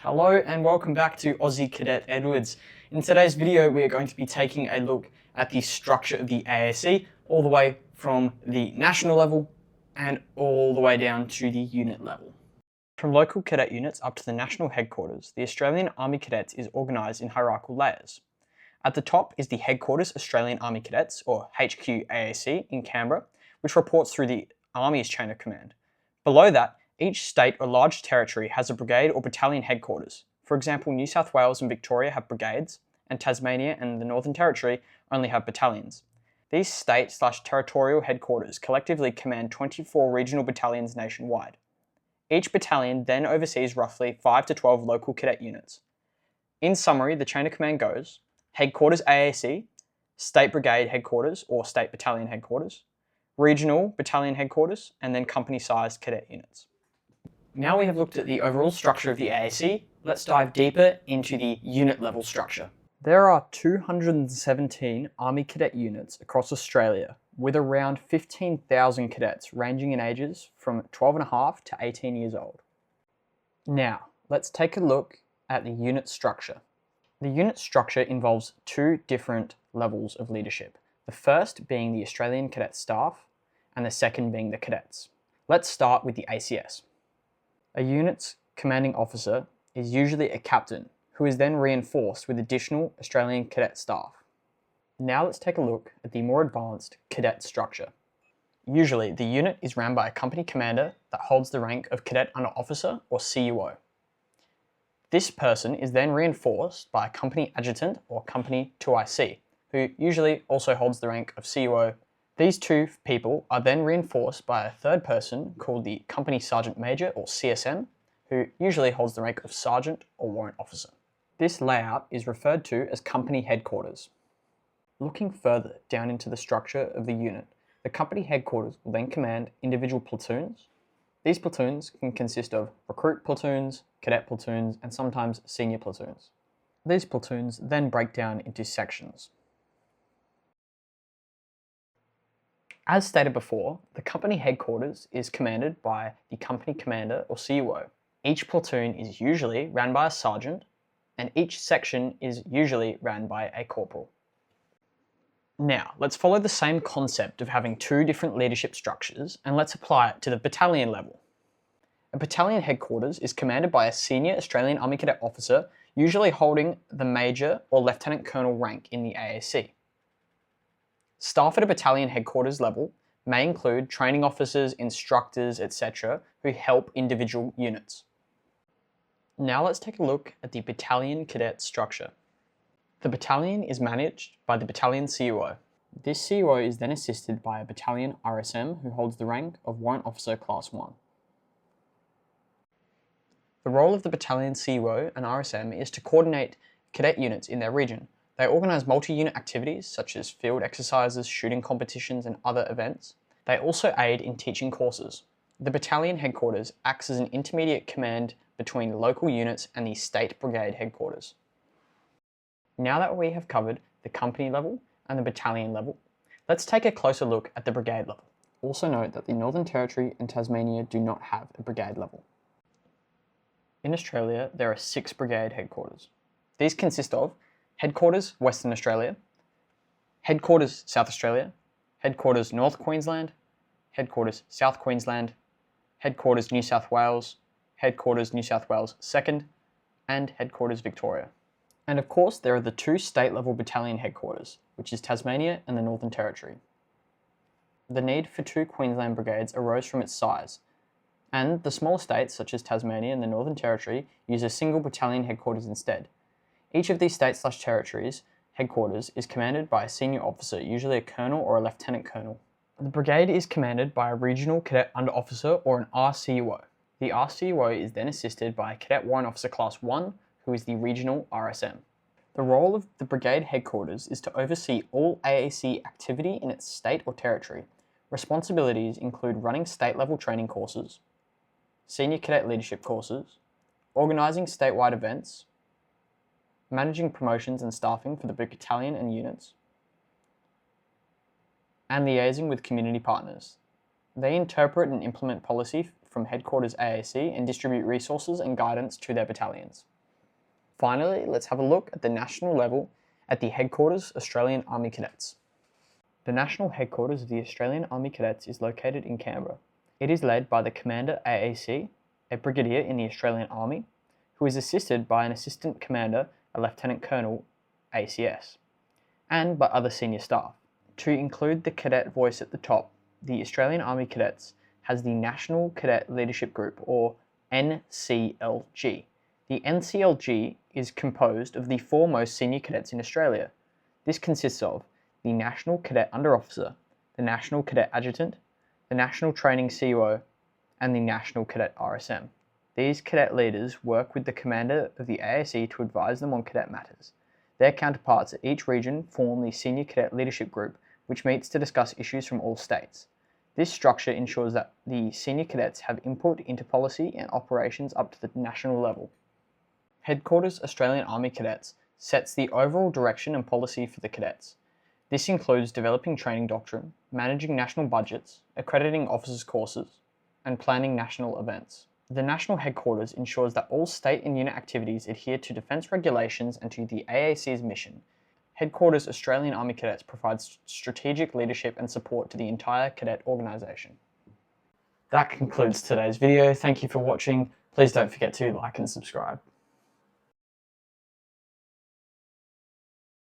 Hello and welcome back to Aussie Cadet Edwards. In today's video we are going to be taking a look at the structure of the AAC all the way from the national level and all the way down to the unit level. From local cadet units up to the national headquarters, the Australian Army Cadets is organised in hierarchical layers. At the top is the Headquarters Australian Army Cadets, or HQAAC, in Canberra, which reports through the Army's chain of command. Below that, each state or large territory has a brigade or battalion headquarters. For example, New South Wales and Victoria have brigades, and Tasmania and the Northern Territory only have battalions. These state/territorial headquarters collectively command 24 regional battalions nationwide. Each battalion then oversees roughly 5 to 12 local cadet units. In summary, the chain of command goes: Headquarters AAC, State Brigade Headquarters or State Battalion Headquarters, Regional Battalion Headquarters, and then company-sized cadet units. Now we have looked at the overall structure of the AAC, let's dive deeper into the unit level structure. There are 217 Army Cadet units across Australia with around 15,000 cadets ranging in ages from 12.5 to 18 years old. Now, let's take a look at the unit structure. The unit structure involves two different levels of leadership, the first being the Australian Cadet Staff and the second being the cadets. Let's start with the ACS. A unit's commanding officer is usually a captain, who is then reinforced with additional Australian Cadet staff. Now let's take a look at the more advanced cadet structure. Usually, the unit is run by a company commander that holds the rank of Cadet Under Officer or CUO. This person is then reinforced by a company adjutant or company 2IC, who usually also holds the rank of CUO. These two people are then reinforced by a third person called the Company Sergeant Major or CSM, who usually holds the rank of Sergeant or Warrant Officer. This layout is referred to as company headquarters. Looking further down into the structure of the unit, the company headquarters will then command individual platoons. These platoons can consist of recruit platoons, cadet platoons, and sometimes senior platoons. These platoons then break down into sections. As stated before, the company headquarters is commanded by the company commander or CUO. Each platoon is usually run by a sergeant, and each section is usually run by a corporal. Now, let's follow the same concept of having two different leadership structures and let's apply it to the battalion level. A battalion headquarters is commanded by a senior Australian Army Cadet officer, usually holding the major or lieutenant colonel rank in the AAC. Staff at a battalion headquarters level may include training officers, instructors, etc., who help individual units. Now let's take a look at the battalion cadet structure. The battalion is managed by the battalion CUO. This CUO is then assisted by a battalion RSM who holds the rank of Warrant Officer Class 1. The role of the battalion CUO and RSM is to coordinate cadet units in their region. They organise multi-unit activities such as field exercises, shooting competitions and other events. They also aid in teaching courses. The battalion headquarters acts as an intermediate command between local units and the state brigade headquarters. Now that we have covered the company level and the battalion level, let's take a closer look at the brigade level. Also note that the Northern Territory and Tasmania do not have a brigade level. In Australia, there are 6 brigade headquarters. These consist of Headquarters Western Australia, Headquarters South Australia, Headquarters North Queensland, Headquarters South Queensland, Headquarters New South Wales, Headquarters New South Wales 2nd, and Headquarters Victoria. And of course there are the 2 state-level battalion headquarters, which is Tasmania and the Northern Territory. The need for 2 Queensland brigades arose from its size, and the smaller states such as Tasmania and the Northern Territory use a single battalion headquarters instead. Each of these states/territories headquarters is commanded by a senior officer, usually a colonel or a lieutenant colonel. The brigade is commanded by a regional cadet under officer or an RCUO. The RCUO is then assisted by a cadet warrant officer class 1, who is the regional RSM. The role of the brigade headquarters is to oversee all AAC activity in its state or territory. Responsibilities include running state-level training courses, senior cadet leadership courses, organising statewide events, managing promotions and staffing for the battalion and units, and liaising with community partners. They interpret and implement policy from Headquarters AAC and distribute resources and guidance to their battalions. Finally, let's have a look at the national level at the Headquarters Australian Army Cadets. The national headquarters of the Australian Army Cadets is located in Canberra. It is led by the Commander AAC, a Brigadier in the Australian Army, who is assisted by an Assistant Commander, a Lieutenant Colonel, ACS, and by other senior staff. To include the cadet voice at the top, the Australian Army Cadets has the National Cadet Leadership Group, or NCLG. The NCLG is composed of the four most senior cadets in Australia. This consists of the National Cadet Under-Officer, the National Cadet Adjutant, the National Training CUO, and the National Cadet RSM. These cadet leaders work with the commander of the AAC to advise them on cadet matters. Their counterparts at each region form the Senior Cadet Leadership Group, which meets to discuss issues from all states. This structure ensures that the senior cadets have input into policy and operations up to the national level. Headquarters Australian Army Cadets sets the overall direction and policy for the cadets. This includes developing training doctrine, managing national budgets, accrediting officers' courses, and planning national events. The national headquarters ensures that all state and unit activities adhere to defence regulations and to the AAC's mission. Headquarters Australian Army Cadets provides strategic leadership and support to the entire cadet organisation. That concludes today's video. Thank you for watching. Please don't forget to like and subscribe.